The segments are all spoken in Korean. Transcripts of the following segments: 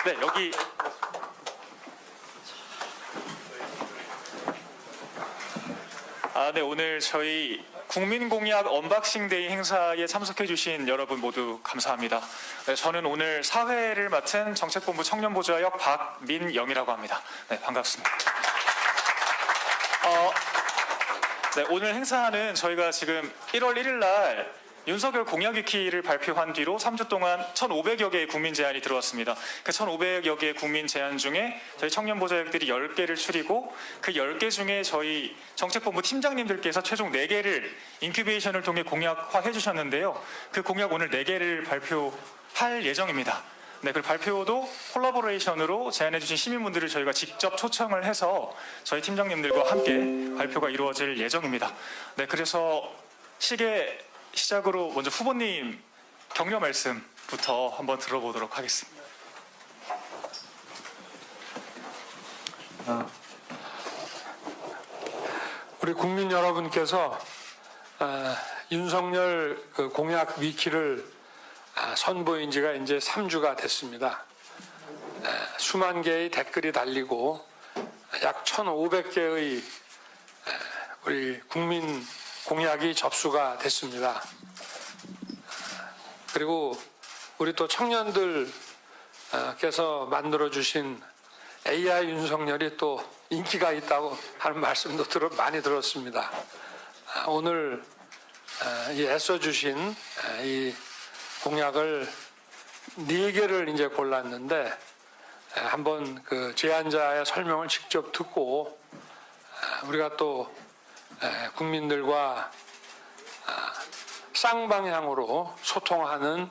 네, 여기 네, 오늘 저희 국민공약 언박싱데이 행사에 참석해주신 여러분 모두 감사합니다. 네, 저는 오늘 사회를 맡은 정책본부 청년보좌역 박민영이라고 합니다. 네, 반갑습니다. 네, 오늘 행사는 저희가 지금 1월 1일 날 윤석열 공약 위키를 발표한 뒤로 3주 동안 1,500여 개의 국민 제안이 들어왔습니다. 그 1,500여 개의 국민 제안 중에 저희 청년보좌역들이 10개를 추리고 그 10개 중에 저희 정책본부 팀장님들께서 최종 4개를 인큐베이션을 통해 공약화해 주셨는데요. 그 공약 오늘 4개를 발표할 예정입니다. 네, 그 발표도 콜라보레이션으로 제안해 주신 시민분들을 저희가 직접 초청을 해서 저희 팀장님들과 함께 발표가 이루어질 예정입니다. 네, 그래서 시작으로 먼저 후보님 격려 말씀부터 한번 들어보도록 하겠습니다. 우리 국민 여러분께서 윤석열 공약 위키를 선보인 지가 이제 3주가 됐습니다. 수만 개의 댓글이 달리고 약 1,500개의 우리 국민 공약이 접수가 됐습니다. 그리고 우리 또 청년들께서 만들어주신 AI 윤석열이 또 인기가 있다고 하는 말씀도 많이 들었습니다. 오늘 애써주신 이 공약을 4개를 이제 골랐는데 한번 그 제안자의 설명을 직접 듣고 우리가 또 국민들과 쌍방향으로 소통하는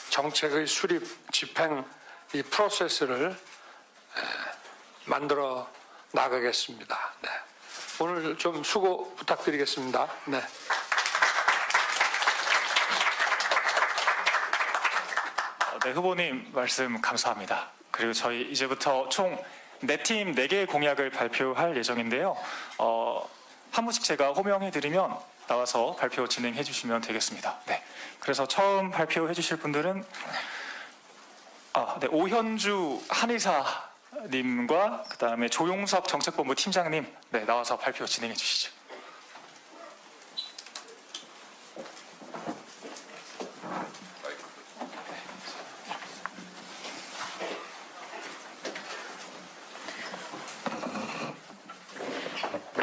정책의 수립, 집행 이 프로세스를 만들어 나가겠습니다. 네. 오늘 좀 수고 부탁드리겠습니다. 네. 네, 후보님 말씀 감사합니다. 그리고 저희 이제부터 총 4팀 4개의 공약을 발표할 예정인데요. 한 분씩 제가 호명해드리면 나와서 발표 진행해 주시면 되겠습니다. 네. 그래서 처음 발표해 주실 분들은 네, 오현주 한의사님과 그 다음에 조용석 정책본부 팀장님 네, 나와서 발표 진행해 주시죠.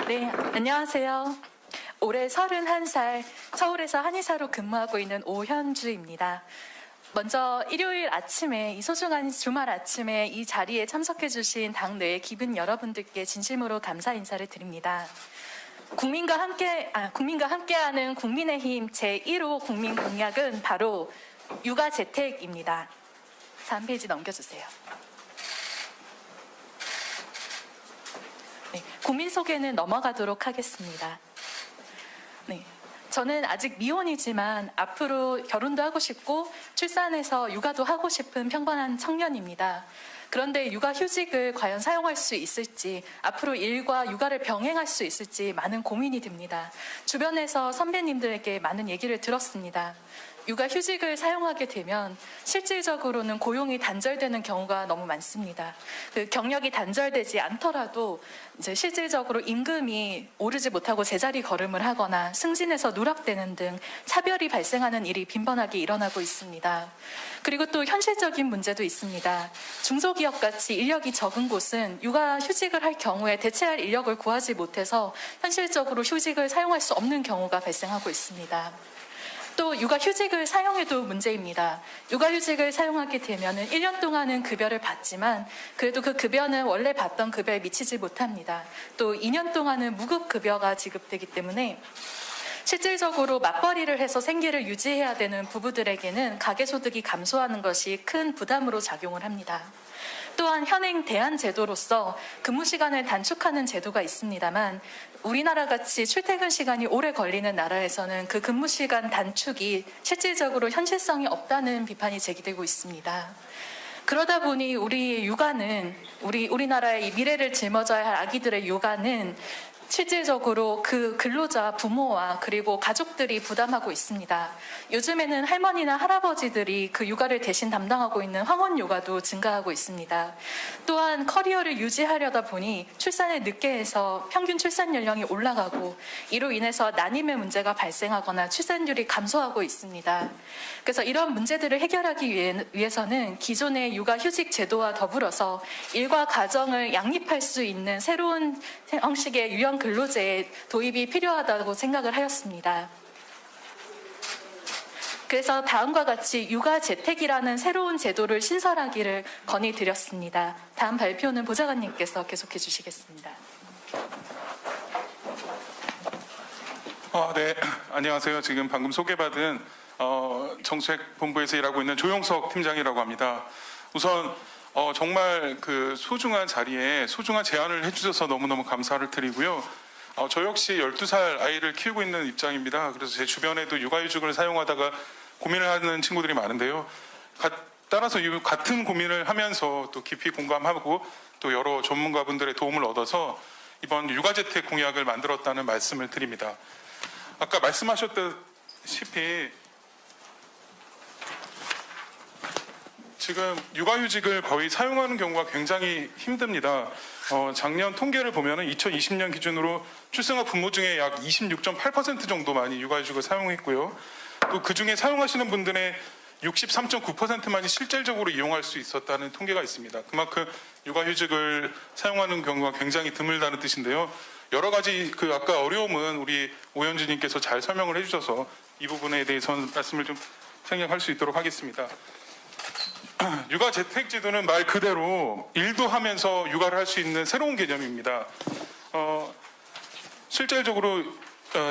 네, 안녕하세요. 올해 31살 서울에서 한의사로 근무하고 있는 오현주입니다. 먼저 일요일 아침에 이 소중한 주말 아침에 이 자리에 참석해 주신 당내의 기분 여러분들께 진심으로 감사 인사를 드립니다. 국민과 함께하는 국민의힘 제1호 국민 공약은 바로 육아재택입니다. 다음 페이지 넘겨주세요. 네, 국민 소개는 넘어가도록 하겠습니다. 네, 저는 아직 미혼이지만 앞으로 결혼도 하고 싶고 출산해서 육아도 하고 싶은 평범한 청년입니다. 그런데 육아휴직을 과연 사용할 수 있을지, 앞으로 일과 육아를 병행할 수 있을지 많은 고민이 듭니다. 주변에서 선배님들에게 많은 얘기를 들었습니다. 육아휴직을 사용하게 되면 실질적으로는 고용이 단절되는 경우가 너무 많습니다. 그 경력이 단절되지 않더라도 이제 실질적으로 임금이 오르지 못하고 제자리 걸음을 하거나 승진해서 누락되는 등 차별이 발생하는 일이 빈번하게 일어나고 있습니다. 그리고 또 현실적인 문제도 있습니다. 중소기업같이 인력이 적은 곳은 육아휴직을 할 경우에 대체할 인력을 구하지 못해서 현실적으로 휴직을 사용할 수 없는 경우가 발생하고 있습니다. 또 육아휴직을 사용해도 문제입니다. 육아휴직을 사용하게 되면 1년 동안은 급여를 받지만 그래도 그 급여는 원래 받던 급여에 미치지 못합니다. 또 2년 동안은 무급급여가 지급되기 때문에 실질적으로 맞벌이를 해서 생계를 유지해야 되는 부부들에게는 가계소득이 감소하는 것이 큰 부담으로 작용을 합니다. 또한 현행 대안제도로서 근무시간을 단축하는 제도가 있습니다만 우리나라 같이 출퇴근 시간이 오래 걸리는 나라에서는 그 근무시간 단축이 실질적으로 현실성이 없다는 비판이 제기되고 있습니다. 그러다 보니 우리의 육아는 우리나라의 이 미래를 짊어져야 할 아기들의 육아는 실질적으로 그 근로자 부모와 그리고 가족들이 부담하고 있습니다. 요즘에는 할머니나 할아버지들이 그 육아를 대신 담당하고 있는 황혼 육아도 증가하고 있습니다. 또한 커리어를 유지하려다 보니 출산을 늦게 해서 평균 출산 연령이 올라가고 이로 인해서 난임의 문제가 발생하거나 출산율이 감소하고 있습니다. 그래서 이런 문제들을 해결하기 위해서는 기존의 육아휴직 제도와 더불어서 일과 가정을 양립할 수 있는 새로운 형식의 유연 근로제의 도입이 필요하다고 생각을 하였습니다. 그래서 다음과 같이 육아재택이라는 새로운 제도를 신설하기를 건의드렸습니다. 다음 발표는 보좌관님께서 계속해 주시겠습니다. 네, 안녕하세요. 지금 방금 소개받은 정책본부에서 일하고 있는 조용석 팀장이라고 합니다. 우선 정말 그 소중한 자리에 소중한 제안을 해주셔서 너무너무 감사를 드리고요. 저 역시 12살 아이를 키우고 있는 입장입니다. 그래서 제 주변에도 육아휴직을 사용하다가 고민을 하는 친구들이 많은데요. 따라서 같은 고민을 하면서 또 깊이 공감하고 또 여러 전문가분들의 도움을 얻어서 이번 육아재택 공약을 만들었다는 말씀을 드립니다. 아까 말씀하셨다시피 지금 육아휴직을 거의 사용하는 경우가 굉장히 힘듭니다. 작년 통계를 보면 2020년 기준으로 출생아 부모 중에 약 26.8% 정도만이 육아휴직을 사용했고요. 또 그중에 사용하시는 분들의 63.9%만이 실질적으로 이용할 수 있었다는 통계가 있습니다. 그만큼 육아휴직을 사용하는 경우가 굉장히 드물다는 뜻인데요. 여러 가지 아까 어려움은 우리 오현주님께서 잘 설명을 해주셔서 이 부분에 대해서는 말씀을 좀 생략할 수 있도록 하겠습니다. 육아재택제도는 말 그대로 일도 하면서 육아를 할 수 있는 새로운 개념입니다. 실질적으로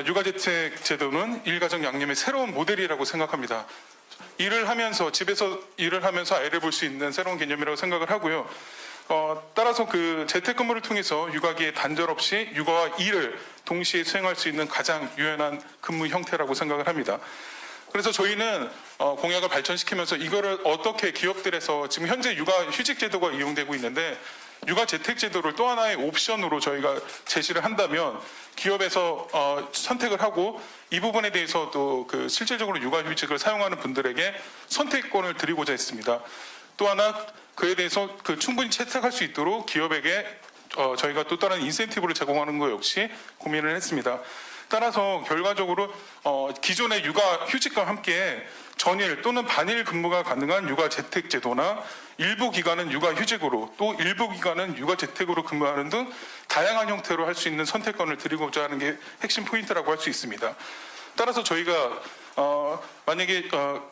육아재택제도는 일가정 양립의 새로운 모델이라고 생각합니다. 집에서 일을 하면서 아이를 볼 수 있는 새로운 개념이라고 생각을 하고요. 따라서 그 재택근무를 통해서 육아기에 단절 없이 육아와 일을 동시에 수행할 수 있는 가장 유연한 근무 형태라고 생각을 합니다. 그래서 저희는 공약을 발전시키면서 이거를 어떻게 기업들에서 지금 현재 육아휴직 제도가 이용되고 있는데 육아재택 제도를 또 하나의 옵션으로 저희가 제시를 한다면 기업에서 선택을 하고 이 부분에 대해서 또 실질적으로 육아휴직을 사용하는 분들에게 선택권을 드리고자 했습니다. 또 하나 그에 대해서 충분히 채택할 수 있도록 기업에게 저희가 또 다른 인센티브를 제공하는 것 역시 고민을 했습니다. 따라서 결과적으로 기존의 육아휴직과 함께 전일 또는 반일 근무가 가능한 육아재택 제도나 일부 기간은 육아휴직으로 또 일부 기간은 육아재택으로 근무하는 등 다양한 형태로 할 수 있는 선택권을 드리고자 하는 게 핵심 포인트라고 할 수 있습니다. 따라서 저희가 만약에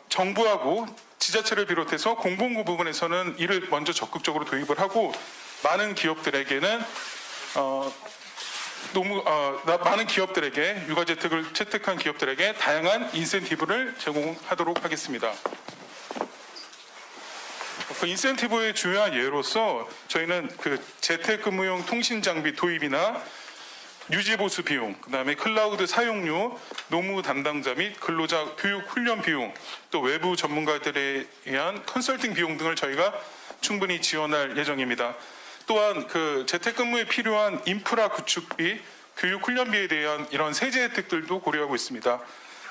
정부하고 지자체를 비롯해서 공공부 부분에서는 이를 먼저 적극적으로 도입을 하고 많은 기업들에게는 많은 기업들에게 육아재택을 채택한 기업들에게 다양한 인센티브를 제공하도록 하겠습니다. 그 인센티브의 중요한 예로서 저희는 재택근무용 통신 장비 도입이나 유지보수 비용, 그다음에 클라우드 사용료, 노무 담당자 및 근로자 교육 훈련 비용, 또 외부 전문가들에 의한 컨설팅 비용 등을 저희가 충분히 지원할 예정입니다. 또한 재택근무에 필요한 인프라 구축비, 교육 훈련비에 대한 이런 세제 혜택들도 고려하고 있습니다.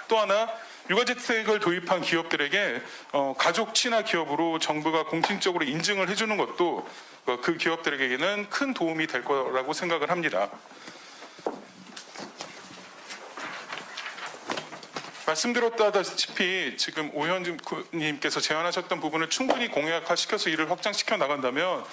또 하나 육아재택을 도입한 기업들에게 가족 친화 기업으로 정부가 공식적으로 인증을 해주는 것도 그 기업들에게는 큰 도움이 될 거라고 생각을 합니다. 말씀드렸다시피 지금 오현주님께서 제안하셨던 부분을 충분히 공약화시켜서 이를 확장시켜 나간다면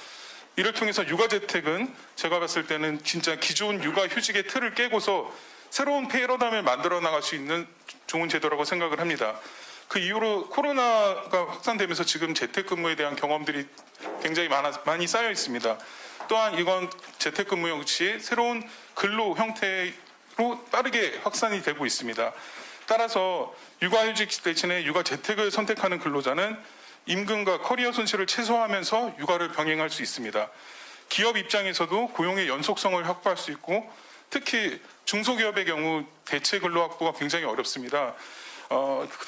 이를 통해서 육아재택은 제가 봤을 때는 진짜 기존 육아휴직의 틀을 깨고서 새로운 패러다임을 만들어 나갈 수 있는 좋은 제도라고 생각을 합니다. 그 이후로 코로나가 확산되면서 지금 재택근무에 대한 경험들이 굉장히 많이 쌓여 있습니다. 또한 이건 재택근무 역시 새로운 근로 형태로 빠르게 확산이 되고 있습니다. 따라서 육아휴직 대신에 육아재택을 선택하는 근로자는 임금과 커리어 손실을 최소화하면서 육아를 병행할 수 있습니다. 기업 입장에서도 고용의 연속성을 확보할 수 있고 특히 중소기업의 경우 대체 근로 확보가 굉장히 어렵습니다.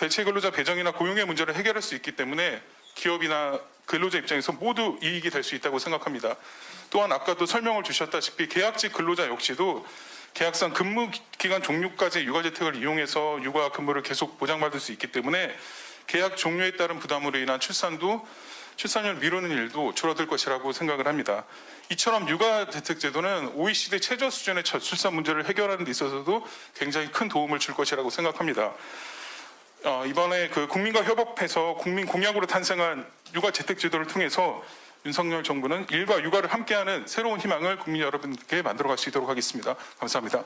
대체 근로자 배정이나 고용의 문제를 해결할 수 있기 때문에 기업이나 근로자 입장에서 모두 이익이 될 수 있다고 생각합니다. 또한 아까도 설명을 주셨다시피 계약직 근로자 역시도 계약상 근무 기간 종료까지 육아재택을 이용해서 육아 근무를 계속 보장받을 수 있기 때문에 계약 종료에 따른 부담으로 인한 출산율 미루는 일도 줄어들 것이라고 생각을 합니다. 이처럼 육아재택제도는 OECD 최저 수준의 출산 문제를 해결하는 데 있어서도 굉장히 큰 도움을 줄 것이라고 생각합니다. 이번에 그 국민과 협업해서 국민 공약으로 탄생한 육아재택제도를 통해서 윤석열 정부는 일과 육아를 함께하는 새로운 희망을 국민 여러분께 만들어갈 수 있도록 하겠습니다. 감사합니다.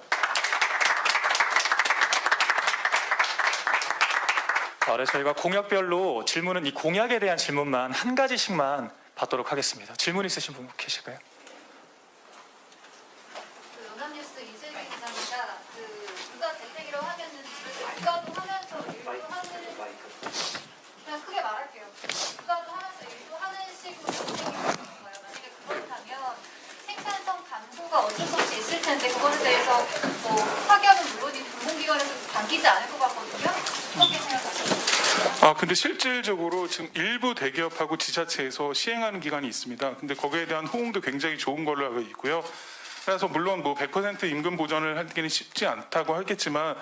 네, 저희가 공약별로 질문은 이 공약에 대한 질문만 한 가지씩만 받도록 하겠습니다. 질문 있으신 분 계실까요? 연합뉴스 이슬기 기자입니다. 육아 재택이라고 하면은 집에서 육아도 하면서 일도 하는 그냥 크게 말할게요. 육아도 하면서 일도 하는 식으로 진행이 되는 건가요? 만약에 그렇다면 생산성 감소가 어쩔 수 없이 있을 텐데 그거에 대해서 뭐 파견은 물론이고 공공기관에서 당기지 않을 것 같거든요. 어떻게 생각하세요? 근데 실질적으로 지금 일부 대기업하고 지자체에서 시행하는 기관이 있습니다. 근데 거기에 대한 호응도 굉장히 좋은 걸로 알고 있고요. 그래서 물론 뭐 100% 임금 보전을 하기는 쉽지 않다고 하겠지만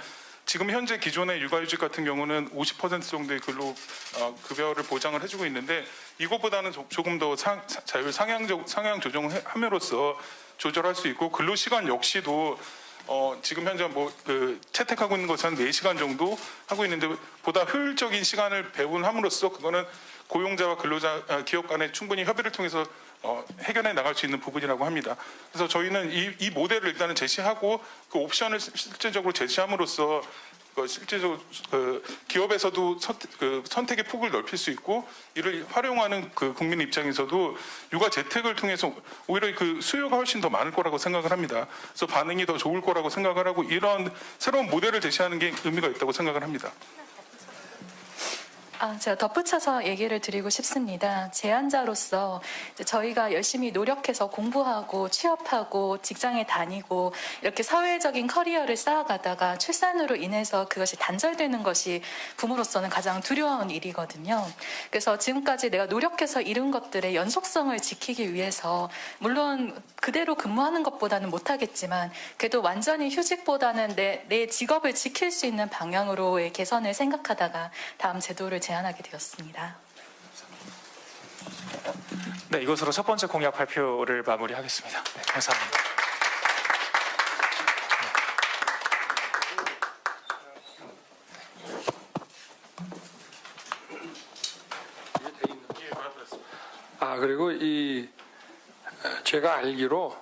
지금 현재 기존의 육아휴직 같은 경우는 50% 정도의 급여를 보장을 해주고 있는데 이것보다는 조금 더 자율 상향 조정을 함으로써 조절할 수 있고 근로시간 역시도 지금 현재 채택하고 있는 것은 한 4시간 정도 하고 있는데 보다 효율적인 시간을 배분함으로써 그거는 고용자와 기업 간에 충분히 협의를 통해서 해결해 나갈 수 있는 부분이라고 합니다. 그래서 저희는 이 모델을 일단은 제시하고 그 옵션을 실제적으로 제시함으로써 실제적으로 기업에서도 선택의 폭을 넓힐 수 있고 이를 활용하는 그 국민 입장에서도 육아 재택을 통해서 오히려 그 수요가 훨씬 더 많을 거라고 생각을 합니다. 그래서 반응이 더 좋을 거라고 생각을 하고 이런 새로운 모델을 제시하는 게 의미가 있다고 생각을 합니다. 제가 덧붙여서 얘기를 드리고 싶습니다. 제안자로서 이제 저희가 열심히 노력해서 공부하고 취업하고 직장에 다니고 이렇게 사회적인 커리어를 쌓아가다가 출산으로 인해서 그것이 단절되는 것이 부모로서는 가장 두려운 일이거든요. 그래서 지금까지 내가 노력해서 이룬 것들의 연속성을 지키기 위해서 물론 그대로 근무하는 것보다는 못하겠지만 그래도 완전히 휴직보다는 내 직업을 지킬 수 있는 방향으로의 개선을 생각하다가 다음 제도를 제안하게 되었습니다. 네, 이것으로 첫 번째 공약 발표를 마무리하겠습니다. 네, 감사합니다. 그리고 제가 알기로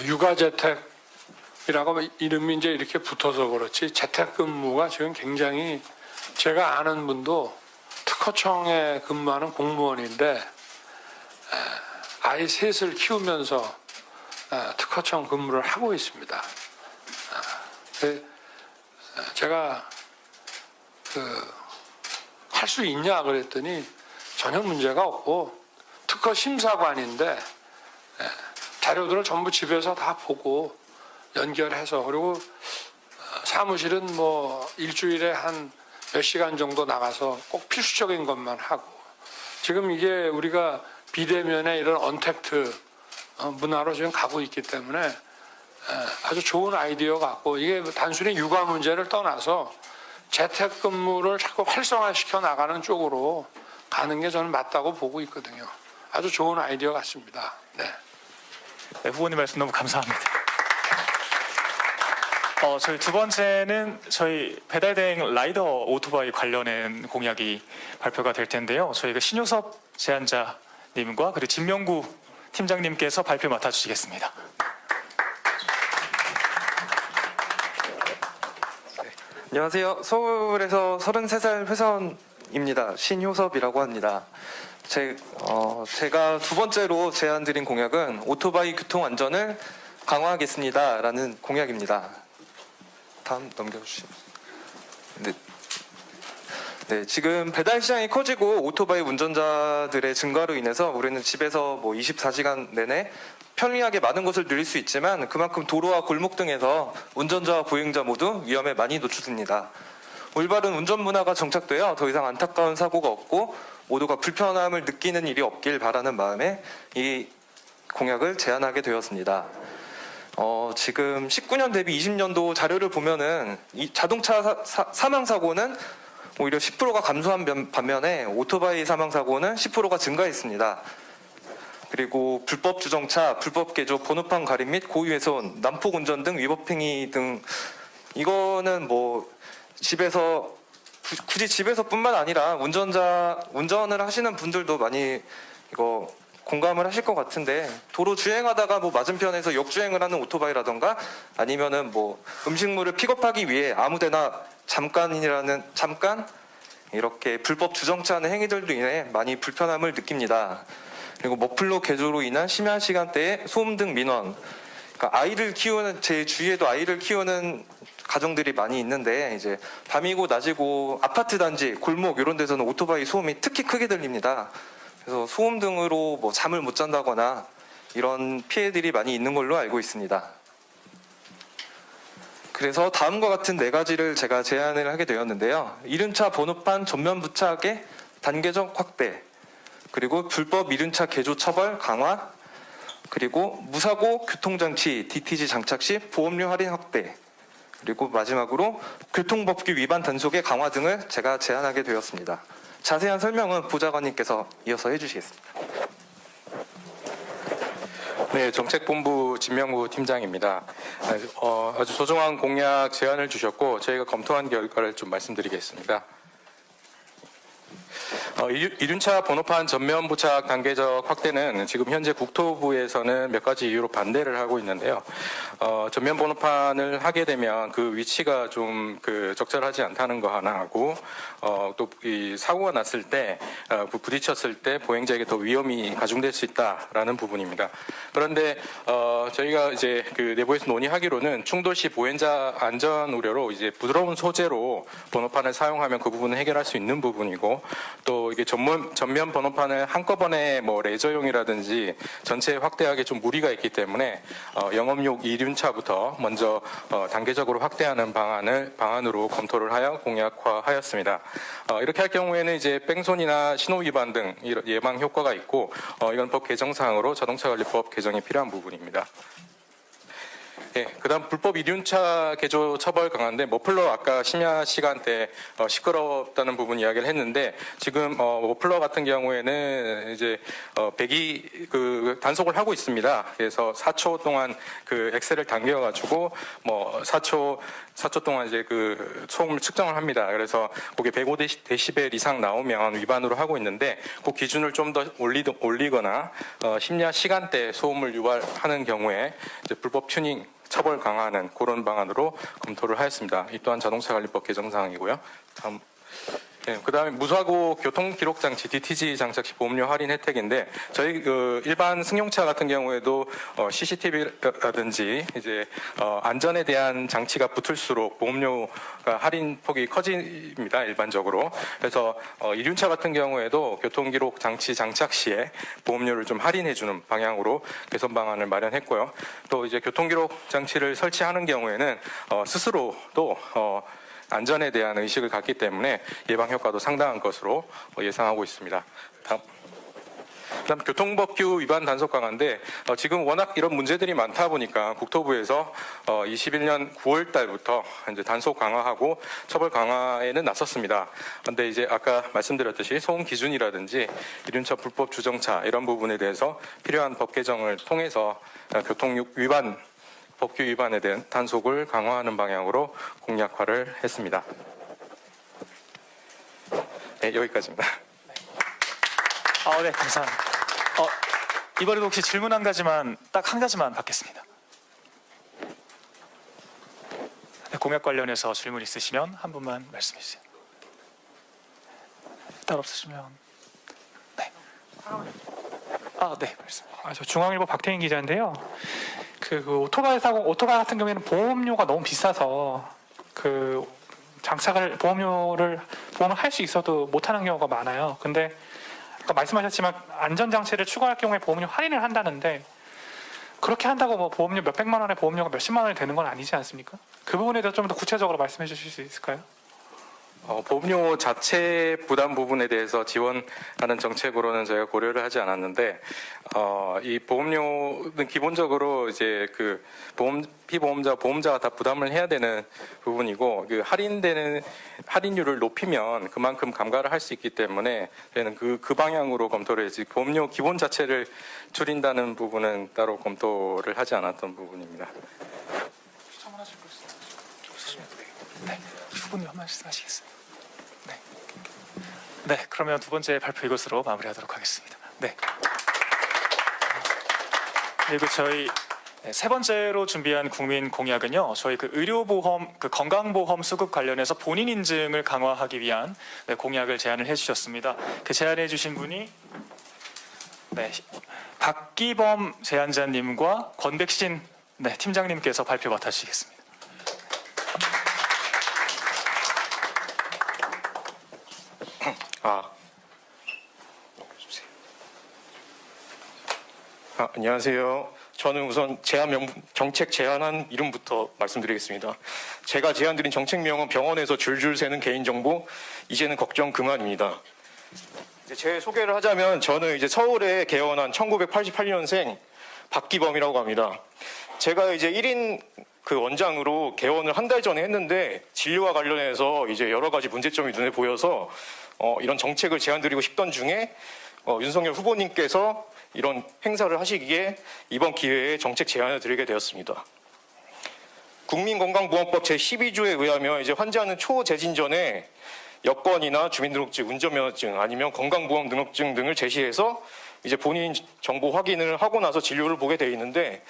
육아재택이라고 이름이 이제 이렇게 붙어서 그렇지 재택근무가 지금 굉장히 제가 아는 분도 특허청에 근무하는 공무원인데 아이 셋을 키우면서 특허청 근무를 하고 있습니다. 제가 할 수 있냐 그랬더니 전혀 문제가 없고 특허 심사관인데 자료들을 전부 집에서 다 보고 연결해서 그리고 사무실은 뭐 일주일에 한 몇 시간 정도 나가서 꼭 필수적인 것만 하고 지금 이게 우리가 비대면의 이런 언택트 문화로 지금 가고 있기 때문에 아주 좋은 아이디어 같고 이게 단순히 육아 문제를 떠나서 재택근무를 자꾸 활성화시켜 나가는 쪽으로 가는 게 저는 맞다고 보고 있거든요. 아주 좋은 아이디어 같습니다. 네. 네, 후보님 말씀 너무 감사합니다. 저희 두 번째는 저희 배달대행 라이더 오토바이 관련된 공약이 발표가 될 텐데요. 저희가 신효섭 제안자님과 그리고 진명구 팀장님께서 발표 맡아주시겠습니다. 안녕하세요. 서울에서 33살 회사원입니다. 신효섭이라고 합니다. 제가 두 번째로 제안드린 공약은 오토바이 교통 안전을 강화하겠습니다라는 공약입니다. 다음 넘겨주시죠. 네, 지금 배달 시장이 커지고 오토바이 운전자들의 증가로 인해서 우리는 집에서 24시간 내내 편리하게 많은 것을 누릴 수 있지만 그만큼 도로와 골목 등에서 운전자와 보행자 모두 위험에 많이 노출됩니다. 올바른 운전 문화가 정착되어 더 이상 안타까운 사고가 없고 모두가 불편함을 느끼는 일이 없길 바라는 마음에 이 공약을 제안하게 되었습니다. 지금 19년 대비 20년도 자료를 보면은 이 자동차 사망 사고는 오히려 10%가 감소한 반면에 오토바이 사망 사고는 10%가 증가했습니다. 그리고 불법 주정차, 불법 개조, 번호판 가림 및 고의훼손, 난폭 운전 등 위법 행위 등 이거는 뭐 집에서 굳이 집에서뿐만 아니라 운전을 하시는 분들도 많이 이거 공감을 하실 것 같은데, 도로 주행하다가 뭐 맞은편에서 역주행을 하는 오토바이라던가 아니면은 뭐 음식물을 픽업하기 위해 아무데나 잠깐 이렇게 불법 주정차하는 행위들로 인해 많이 불편함을 느낍니다. 그리고 머플러 개조로 인한 심야 시간대에 소음 등 민원. 그러니까 제 주위에도 아이를 키우는 가정들이 많이 있는데, 이제 밤이고 낮이고 아파트 단지, 골목 이런 데서는 오토바이 소음이 특히 크게 들립니다. 그래서 소음 등으로 뭐 잠을 못 잔다거나 이런 피해들이 많이 있는 걸로 알고 있습니다. 그래서 다음과 같은 4가지를 제가 제안을 하게 되었는데요. 이륜차 번호판 전면 부착의 단계적 확대, 그리고 불법 이륜차 개조 처벌 강화, 그리고 무사고 교통장치 DTG 장착 시 보험료 할인 확대, 그리고 마지막으로 교통법규 위반 단속의 강화 등을 제가 제안하게 되었습니다. 자세한 설명은 보좌관님께서 이어서 해주시겠습니다. 네, 정책본부 진명구 팀장입니다. 아주 소중한 공약 제안을 주셨고 저희가 검토한 결과를 좀 말씀드리겠습니다. 이륜차 번호판 전면 부착 단계적 확대는 지금 현재 국토부에서는 몇 가지 이유로 반대를 하고 있는데요. 전면 번호판을 하게 되면 그 위치가 좀 적절하지 않다는 거 하나하고, 또 이 사고가 났을 때 부딪혔을 때 보행자에게 더 위험이 가중될 수 있다라는 부분입니다. 그런데 저희가 이제 내부에서 논의하기로는 충돌 시 보행자 안전 우려로 이제 부드러운 소재로 번호판을 사용하면 그 부분을 해결할 수 있는 부분이고, 또 이게 전면 번호판을 한꺼번에 뭐 레저용이라든지 전체에 확대하기 좀 무리가 있기 때문에 영업용 이륜차부터 먼저 단계적으로 확대하는 방안으로 검토를 하여 공약화하였습니다. 이렇게 할 경우에는 이제 뺑소니나 신호 위반 등 예방 효과가 있고, 이건 법 개정사항으로 자동차관리법 개정이 필요한 부분입니다. 예, 그다음 불법 이륜차 개조 처벌 강화인데, 머플러 아까 심야 시간대 시끄럽다는 부분 이야기를 했는데, 지금 머플러 같은 경우에는 이제 배기 단속을 하고 있습니다. 그래서 4초 동안 엑셀을 당겨가지고 뭐 4초 동안 이제 소음을 측정을 합니다. 그래서 그게 105데시벨 이상 나오면 위반으로 하고 있는데, 그 기준을 좀 더 올리거나 심야 시간대 소음을 유발하는 경우에 이제 불법 튜닝 처벌 강화하는 그런 방안으로 검토를 하였습니다. 이 또한 자동차관리법 개정 사항이고요. 다음. 네, 그다음에 무사고 교통기록장치 DTG 장착 시 보험료 할인 혜택인데, 저희 일반 승용차 같은 경우에도 CCTV라든지 이제 안전에 대한 장치가 붙을수록 보험료가 할인 폭이 커집니다, 일반적으로. 그래서 이륜차 같은 경우에도 교통기록 장치 장착 시에 보험료를 좀 할인해주는 방향으로 개선 방안을 마련했고요. 또 이제 교통기록 장치를 설치하는 경우에는 스스로도 안전에 대한 의식을 갖기 때문에 예방 효과도 상당한 것으로 예상하고 있습니다. 다음 교통법규 위반 단속 강화인데, 지금 워낙 이런 문제들이 많다 보니까 국토부에서 21년 9월 달부터 이제 단속 강화하고 처벌 강화에는 나섰습니다. 그런데 이제 아까 말씀드렸듯이 소음 기준이라든지 이륜차 불법 주정차 이런 부분에 대해서 필요한 법 개정을 통해서 교통 위반 법규 위반에 대한 단속을 강화하는 방향으로 공약화를 했습니다. 네, 여기까지입니다. 네, 감사합니다. 이번에도 혹시 질문 딱 한 가지만 받겠습니다. 네, 공약 관련해서 질문 있으시면 한 분만 말씀해 주세요. 따로 없으시면 네. 네, 말씀. 저 중앙일보 박태인 기자인데요. 오토바이 같은 경우에는 보험료가 너무 비싸서 보험을 할 수 있어도 못하는 경우가 많아요. 근데 아까 말씀하셨지만 안전장치를 추가할 경우에 보험료 할인을 한다는데, 그렇게 한다고 뭐 보험료 몇백만 원의 보험료가 몇십만 원이 되는 건 아니지 않습니까? 그 부분에 대해서 좀 더 구체적으로 말씀해 주실 수 있을까요? 보험료 자체 부담 부분에 대해서 지원하는 정책으로는 저희가 고려를 하지 않았는데, 이 보험료는 기본적으로 이제 그 피보험자, 보험자가 다 부담을 해야 되는 부분이고, 그 할인율을 높이면 그만큼 감가를 할 수 있기 때문에 저희는 그 방향으로 검토를 했지, 보험료 기본 자체를 줄인다는 부분은 따로 검토를 하지 않았던 부분입니다. 첨언하실 거 없으시면 네, 충분히 한 말씀 하시겠어요? 네. 네, 그러면 두 번째 발표 이것으로 마무리하도록 하겠습니다. 네. 그리고 저희 세 번째로 준비한 국민 공약은요, 저희 그 의료보험, 그 건강보험 수급 관련해서 본인 인증을 강화하기 위한 공약을 제안을 해주셨습니다. 그 제안해주신 분이 박기범 제안자님과 권백신 팀장님께서 발표 맡아주시겠습니다. 안녕하세요. 저는 우선 정책 제안한 이름부터 말씀드리겠습니다. 제가 제안드린 정책명은 병원에서 줄줄 새는 개인정보, 이제는 걱정 그만입니다. 제 소개를 하자면 저는 이제 서울에 개원한 1988년생 박기범이라고 합니다. 제가 이제 1인 그 원장으로 개원을 한 달 전에 했는데 진료와 관련해서 이제 여러 가지 문제점이 눈에 보여서 이런 정책을 제안드리고 싶던 중에 윤석열 후보님께서 이런 행사를 하시기에 이번 기회에 정책 제안을 드리게 되었습니다. 국민건강보험법 제12조에 의하면 이제 환자는 초재진 전에 여권이나 주민등록증, 운전면허증 아니면 건강보험 등록증 등을 제시해서 이제 본인 정보 확인을 하고 나서 진료를 보게 되어 있는데,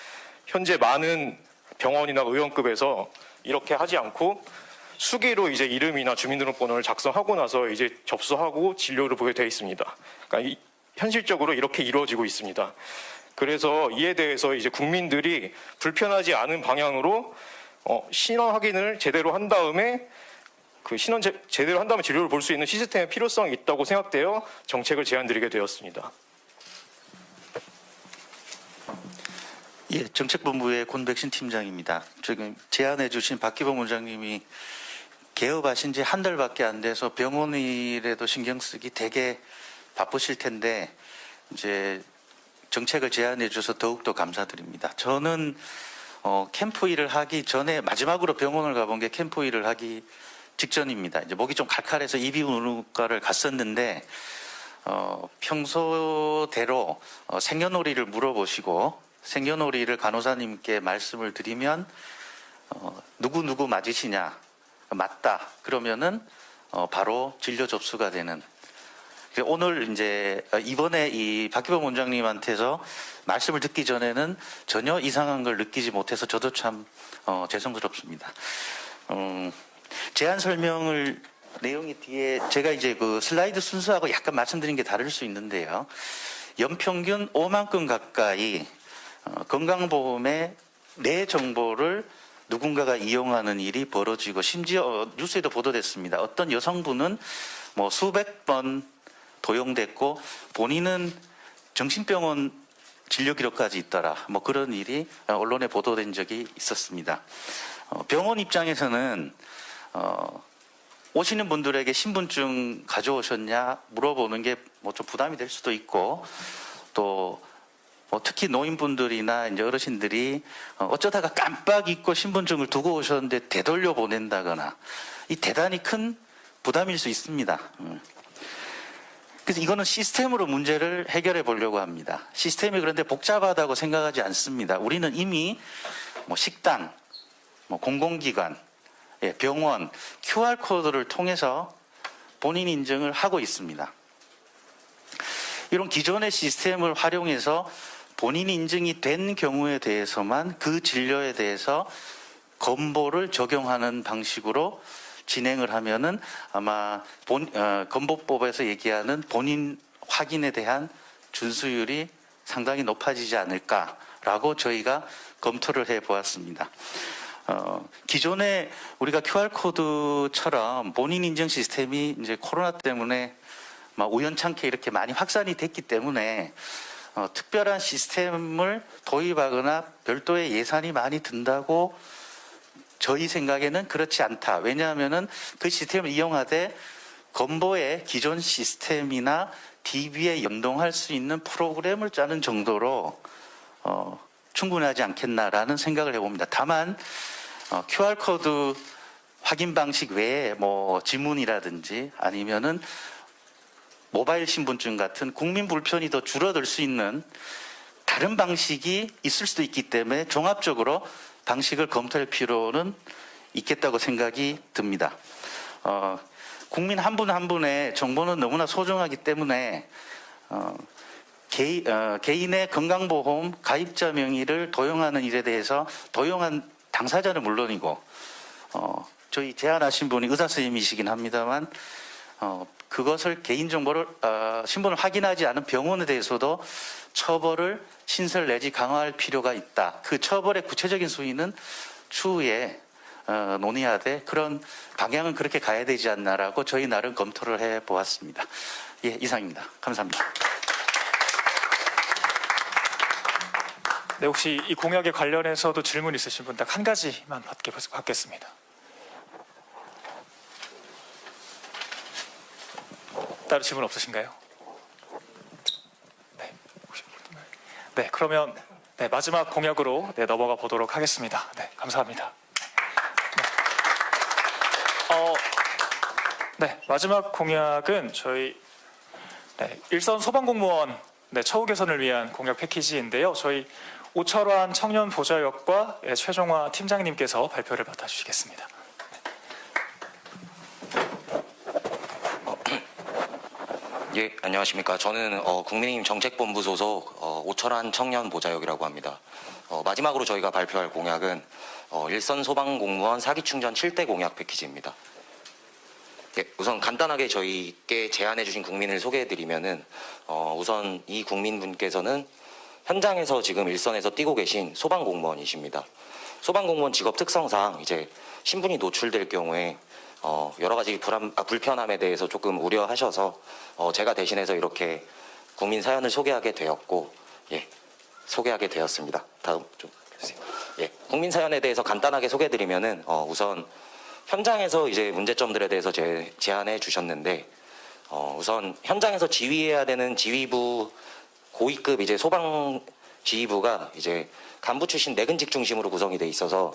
현재 많은 병원이나 의원급에서 이렇게 하지 않고 수기로 이제 이름이나 주민등록번호를 작성하고 나서 이제 접수하고 진료를 보게 되어 있습니다. 그러니까 현실적으로 이렇게 이루어지고 있습니다. 그래서 이에 대해서 이제 국민들이 불편하지 않은 방향으로 신원 확인을 제대로 한 다음에 제대로 한 다음에 진료를 볼 수 있는 시스템의 필요성이 있다고 생각되어 정책을 제안드리게 되었습니다. 예, 정책본부의 권백신 팀장입니다. 지금 제안해 주신 박기범 원장님이 개업하신 지 한 달밖에 안 돼서 병원 일에도 신경 쓰기 되게 바쁘실 텐데 이제 정책을 제안해 주셔서 더욱더 감사드립니다. 저는 캠프 일을 하기 전에 마지막으로 병원을 가본 게 캠프 일을 하기 직전입니다. 이제 목이 좀 칼칼해서 이비인후과를 갔었는데 평소대로 생년월일을 물어보시고 생년월일을 간호사님께 말씀을 드리면 누구 맞으시냐, 맞다 그러면은 바로 진료 접수가 되는. 오늘 이제 이번에 이 박기범 원장님한테서 말씀을 듣기 전에는 전혀 이상한 걸 느끼지 못해서 저도 참 죄송스럽습니다. 제안 설명을 내용이 뒤에 제가 이제 그 슬라이드 순서하고 약간 말씀드린 게 다를 수 있는데요. 연평균 5만 건 가까이 건강보험의 내 정보를 누군가가 이용하는 일이 벌어지고, 심지어 뉴스에도 보도됐습니다. 어떤 여성분은 뭐 수백 번 도용됐고 본인은 정신병원 진료 기록까지 있더라. 뭐 그런 일이 언론에 보도된 적이 있었습니다. 병원 입장에서는 오시는 분들에게 신분증 가져오셨냐 물어보는 게 뭐 좀 부담이 될 수도 있고, 또 특히 노인분들이나 이제 어르신들이 어쩌다가 깜빡 잊고 신분증을 두고 오셨는데 되돌려 보낸다거나, 이 대단히 큰 부담일 수 있습니다. 그래서 이거는 시스템으로 문제를 해결해 보려고 합니다. 시스템이 그런데 복잡하다고 생각하지 않습니다. 우리는 이미 뭐 식당, 뭐 공공기관, 병원, QR코드를 통해서 본인 인증을 하고 있습니다. 이런 기존의 시스템을 활용해서 본인 인증이 된 경우에 대해서만 그 진료에 대해서 건보를 적용하는 방식으로 진행을 하면은 아마 건보법에서 얘기하는 본인 확인에 대한 준수율이 상당히 높아지지 않을까라고 저희가 검토를 해 보았습니다. 기존에 우리가 QR코드처럼 본인 인증 시스템이 이제 코로나 때문에 막 우연찮게 이렇게 많이 확산이 됐기 때문에 특별한 시스템을 도입하거나 별도의 예산이 많이 든다고 저희 생각에는 그렇지 않다. 왜냐하면은 그 시스템을 이용하되 건보의 기존 시스템이나 DB에 연동할 수 있는 프로그램을 짜는 정도로 충분하지 않겠나라는 생각을 해봅니다. 다만 QR코드 확인 방식 외에 뭐 지문이라든지 아니면은 모바일 신분증 같은 국민 불편이 더 줄어들 수 있는 다른 방식이 있을 수도 있기 때문에 종합적으로 방식을 검토할 필요는 있겠다고 생각이 듭니다. 국민 한 분 한 분의 정보는 너무나 소중하기 때문에 개인의 건강보험 가입자 명의를 도용하는 일에 대해서 도용한 당사자는 물론이고 저희 제안하신 분이 의사 선생님이시긴 합니다만 그것을 개인정보를 신분을 확인하지 않은 병원에 대해서도 처벌을 신설 내지 강화할 필요가 있다. 그 처벌의 구체적인 수위는 추후에 논의하되 그런 방향은 그렇게 가야 되지 않나라고 저희 나름 검토를 해보았습니다. 예, 이상입니다. 감사합니다. 네, 혹시 이 공약에 관련해서도 질문 있으신 분 딱 한 가지만 받겠습니다. 따로 질문 없으신가요? 네, 그러면 마지막 공약으로 넘어가 보도록 하겠습니다. 네, 감사합니다. 마지막 공약은 저희 일선 소방공무원 처우 개선을 위한 공약 패키지인데요. 저희 오철환 청년 보좌역과 최종화 팀장님께서 발표를 맡아주시겠습니다. 예, 안녕하십니까. 저는 국민의힘 정책본부 소속 오철환 청년 보좌역이라고 합니다. 마지막으로 저희가 발표할 공약은 일선 소방공무원 사기충전 7대 공약 패키지입니다. 예, 우선 간단하게 저희께 제안해 주신 국민을 소개해드리면은 우선 이 국민분께서는 현장에서 지금 일선에서 뛰고 계신 소방공무원이십니다. 소방공무원 직업 특성상 이제 신분이 노출될 경우에 여러 가지 불편함에 대해서 조금 우려하셔서 제가 대신해서 이렇게 국민 사연을 소개하게 되었고, 예, 소개하게 되었습니다. 다음 좀 해주세요. 예, 국민 사연에 대해서 간단하게 소개드리면은 우선 현장에서 이제 문제점들에 대해서 제안해 주셨는데, 우선 현장에서 지휘해야 되는 지휘부 고위급 이제 소방 지휘부가 이제 간부 출신 내근직 중심으로 구성이 돼 있어서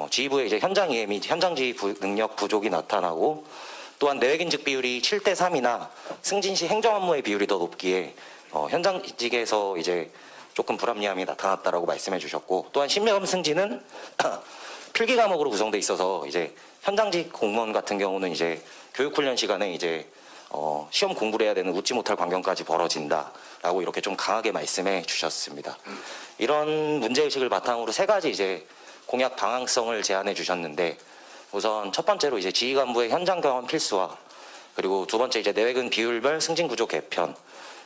지휘부의 이제 현장 이해 및 현장 지휘 능력 부족이 나타나고, 또한 내외근직 비율이 7대 3이나 승진 시 행정 업무의 비율이 더 높기에 현장직에서 이제 조금 불합리함이 나타났다라고 말씀해 주셨고, 또한 신명 승진은 필기 과목으로 구성돼 있어서 이제 현장직 공무원 같은 경우는 이제 교육훈련 시간에 이제 시험 공부를 해야 되는 웃지 못할 광경까지 벌어진다라고 이렇게 좀 강하게 말씀해 주셨습니다. 이런 문제의식을 바탕으로 세 가지 이제 공약 방향성을 제안해 주셨는데, 우선 첫 번째로 이제 지휘 간부의 현장 경험 필수화, 그리고 두 번째 이제 내외근 비율별 승진 구조 개편,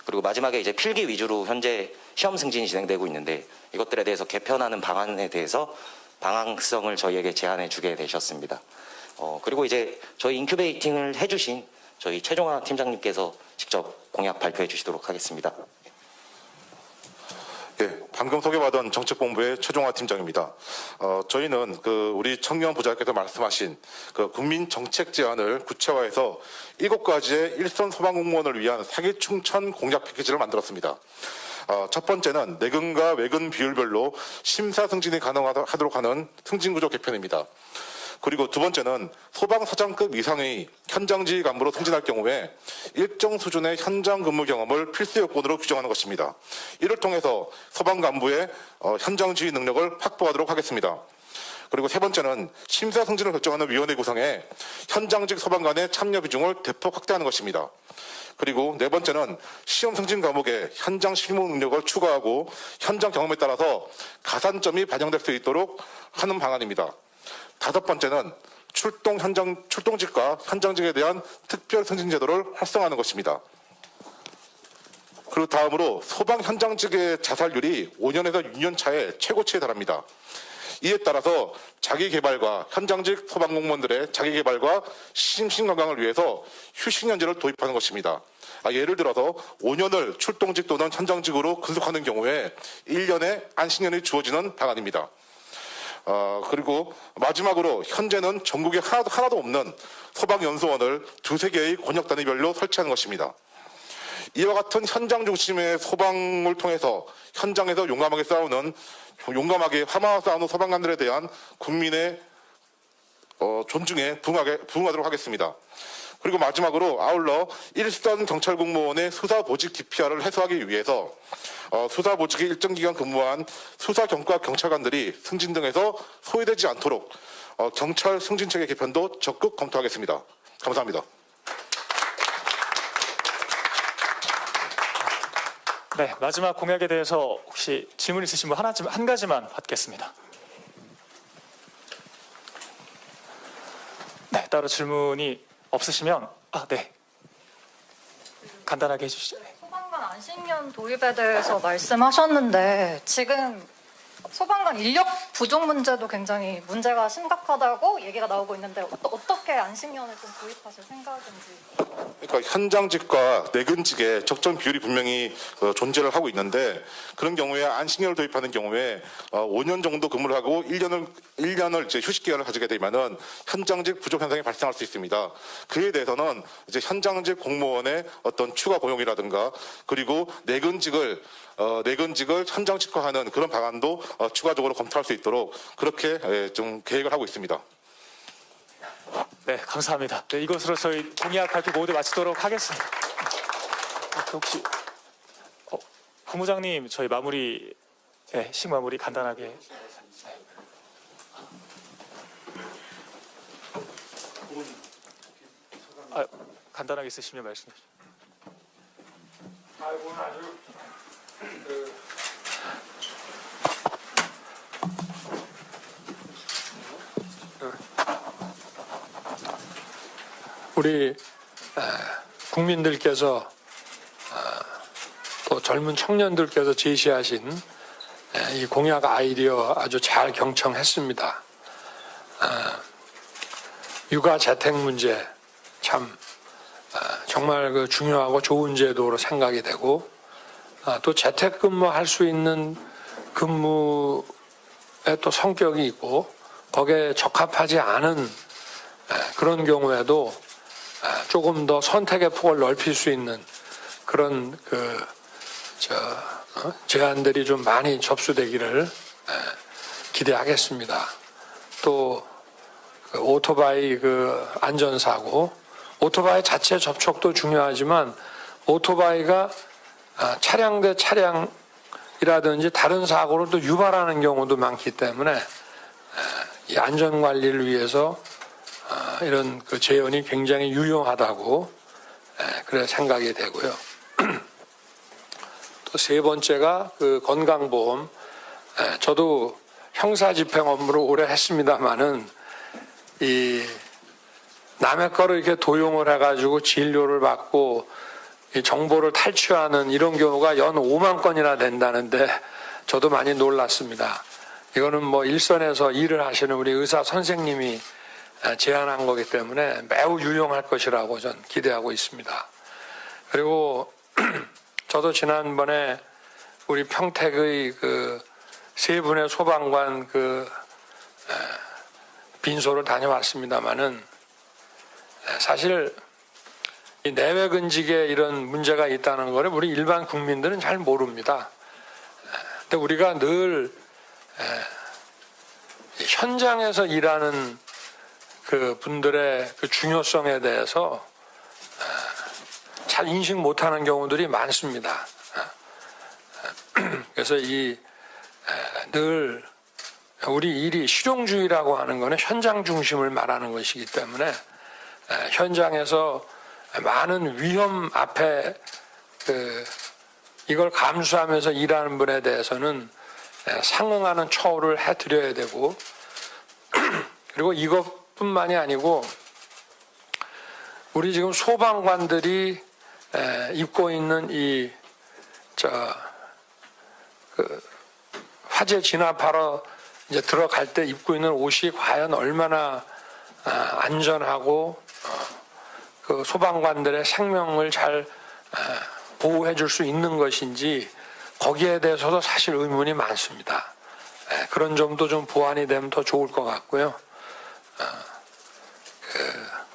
그리고 마지막에 이제 필기 위주로 현재 시험 승진이 진행되고 있는데 이것들에 대해서 개편하는 방안에 대해서 방향성을 저희에게 제안해 주게 되셨습니다. 그리고 이제 저희 인큐베이팅을 해주신 저희 최종화 팀장님께서 직접 공약 발표해 주시도록 하겠습니다. 예, 방금 소개받은 정책본부의 최종화 팀장입니다. 저희는 우리 청년 부자께서 말씀하신 국민 정책 제안을 구체화해서 7가지의 일선 소방공무원을 위한 사기충천 공약 패키지를 만들었습니다. 첫 번째는 내근과 외근 비율별로 심사 승진이 가능하도록 하는 승진구조 개편입니다. 그리고 두 번째는 소방서장급 이상의 현장지휘 간부로 승진할 경우에 일정 수준의 현장 근무 경험을 필수 요건으로 규정하는 것입니다. 이를 통해서 소방 간부의 현장지휘 능력을 확보하도록 하겠습니다. 그리고 세 번째는 심사 승진을 결정하는 위원회 구성에 현장직 소방관의 참여 비중을 대폭 확대하는 것입니다. 그리고 네 번째는 시험 승진 과목에 현장 실무 능력을 추가하고 현장 경험에 따라서 가산점이 반영될 수 있도록 하는 방안입니다. 다섯 번째는 출동직과 현장직에 대한 특별 승진 제도를 활성화하는 것입니다. 그리고 다음으로 소방 현장직의 자살률이 5년에서 6년 차에 최고치에 달합니다. 이에 따라서 자기개발과 현장직 소방공무원들의 자기개발과 심신건강을 위해서 휴식연제를 도입하는 것입니다. 예를 들어서 5년을 출동직 또는 현장직으로 근속하는 경우에 1년의 안식년이 주어지는 방안입니다. 그리고 마지막으로 현재는 전국에 하나도 없는 소방연수원을 2-3개의 권역 단위별로 설치하는 것입니다. 이와 같은 현장 중심의 소방을 통해서 현장에서 용감하게 화마와 싸우는 소방관들에 대한 국민의 존중에 부응하도록 하겠습니다. 그리고 마지막으로 아울러 일선 경찰 공무원의 수사 보직 DPR을 해소하기 위해서 수사 보직에 일정 기간 근무한 수사 경과 경찰관들이 승진 등에서 소외되지 않도록 경찰 승진 체계 개편도 적극 검토하겠습니다. 감사합니다. 네, 마지막 공약에 대해서 혹시 질문 있으신 분 한 가지만 받겠습니다. 네, 따로 질문이 없으시면 네, 간단하게 해주시죠. 네. 소방관 안식년 도입에 대해서 말씀하셨는데 지금 소방관 인력 부족 문제도 굉장히 문제가 심각하다고 얘기가 나오고 있는데 어떻게 안식년을 좀 도입하실 생각인지. 그러니까 현장직과 내근직의 적정 비율이 분명히 존재를 하고 있는데 그런 경우에 안식년을 도입하는 경우에 5년 정도 근무를 하고 1년을 이제 휴식 기간을 가지게 되면은 현장직 부족 현상이 발생할 수 있습니다. 그에 대해서는 이제 현장직 공무원의 어떤 추가 고용이라든가 그리고 내근직을 현장직화하는 그런 방안도 추가적으로 검토할 수 있도록 그렇게 좀 계획을 하고 있습니다. 네, 감사합니다. 네, 이것으로 저희 공약 발표 모두 마치도록 하겠습니다. 혹시 부무장님 저희 마무리, 네, 마무리 간단하게. 간단하게 있으시면 말씀해 주시죠. 우리 국민들께서 또 젊은 청년들께서 제시하신 이 공약 아이디어 아주 잘 경청했습니다. 육아 재택 문제 참 정말 그 중요하고 좋은 제도로 생각이 되고 또 재택근무할 수 있는 근무의 또 성격이 있고 거기에 적합하지 않은 그런 경우에도 조금 더 선택의 폭을 넓힐 수 있는 그런 제안들이 좀 많이 접수되기를 기대하겠습니다. 또 오토바이 안전사고, 오토바이 자체 접촉도 중요하지만 오토바이가 차량 대 차량이라든지 다른 사고를 또 유발하는 경우도 많기 때문에 이 안전 관리를 위해서 이런 제언이 굉장히 유용하다고 그래 생각이 되고요. 또 세 번째가 건강보험. 저도 형사집행 업무를 오래 했습니다마는 이 남의 거를 이렇게 도용을 해가지고 진료를 받고 이 정보를 탈취하는 이런 경우가 연 5만 건이나 된다는데 저도 많이 놀랐습니다. 이거는 뭐 일선에서 일을 하시는 우리 의사 선생님이 제안한 거기 때문에 매우 유용할 것이라고 전 기대하고 있습니다. 그리고 저도 지난번에 우리 평택의 세 분의 소방관 빈소를 다녀왔습니다마는 사실 이 내외 근직에 이런 문제가 있다는 거를 우리 일반 국민들은 잘 모릅니다. 근데 우리가 늘 현장에서 일하는 분들의 중요성에 대해서 잘 인식 못하는 경우들이 많습니다. 그래서 늘 우리 일이 실용주의라고 하는 것은 현장 중심을 말하는 것이기 때문에 현장에서 많은 위험 앞에 이걸 감수하면서 일하는 분에 대해서는 상응하는 처우를 해드려야 되고 그리고 이것뿐만이 아니고 우리 지금 소방관들이 입고 있는 화재 진압하러 이제 들어갈 때 입고 있는 옷이 과연 얼마나 안전하고 소방관들의 생명을 잘 보호해 줄 수 있는 것인지 거기에 대해서도 사실 의문이 많습니다. 그런 점도 좀 보완이 되면 더 좋을 것 같고요.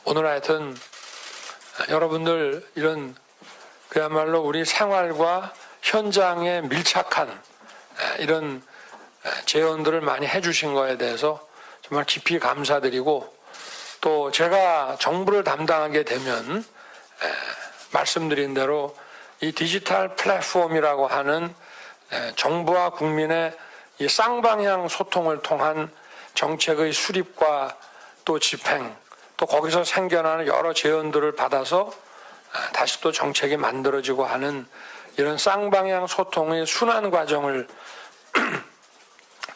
오늘 하여튼 여러분들 이런 그야말로 우리 생활과 현장에 밀착한 이런 제언들을 많이 해주신 거에 대해서 정말 깊이 감사드리고, 또 제가 정부를 담당하게 되면 말씀드린 대로 이 디지털 플랫폼이라고 하는 정부와 국민의 이 쌍방향 소통을 통한 정책의 수립과 또 집행, 또 거기서 생겨나는 여러 제언들을 받아서 다시 또 정책이 만들어지고 하는 이런 쌍방향 소통의 순환 과정을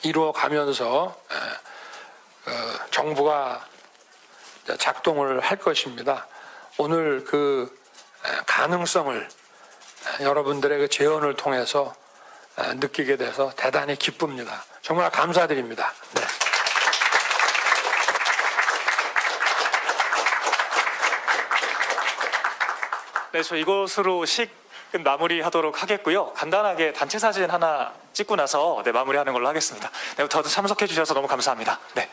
이루어가면서 정부가 작동을 할 것입니다. 오늘 그 가능성을 여러분들의 그 제언을 통해서 느끼게 돼서 대단히 기쁩니다. 정말 감사드립니다. 네. 네, 저 이것으로 식은 마무리하도록 하겠고요. 간단하게 단체 사진 하나 찍고 나서 마무리하는 걸로 하겠습니다. 네, 저도 참석해 주셔서 너무 감사합니다. 네.